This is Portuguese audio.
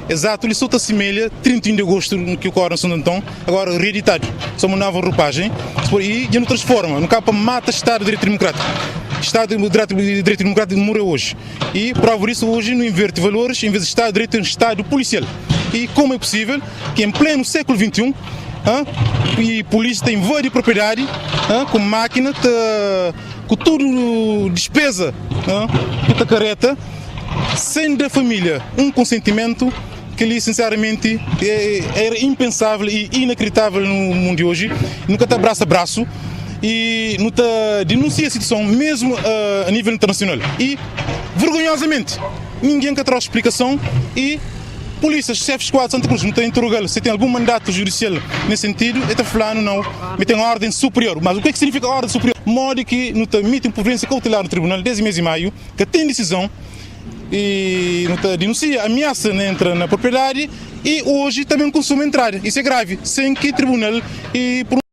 Exato, ele só te assemelha 31 de agosto que ocorre em Santo Antão, agora reeditado. Só uma nova roupagem e não transforma, no capa mata Estado de Direito Democrático. Estado de Direito Democrático demora hoje. E prova isso hoje não inverte valores, em vez de Estado de Direito é um Estado policial. E como é possível que em pleno século XXI e polícia tem invade propriedade com máquina, com tudo despesa, toda careta, sem da família um consentimento que ali sinceramente era impensável e inacreditável no mundo de hoje. Nunca está braço a braço e não está denuncia a situação mesmo a nível internacional. E vergonhosamente ninguém que traz explicação e polícia, chefes de quadro de Santa Cruz, não tem interrogá-lo se tem algum mandato judicial nesse sentido, está falando não, mas tem uma ordem superior. Mas o que significa ordem superior? Modo que não emite uma providência cautelar no tribunal desde mês de maio, que tem decisão e não denuncia, ameaça entra na propriedade e hoje também consome entrar. Isso é grave, sem que o tribunal e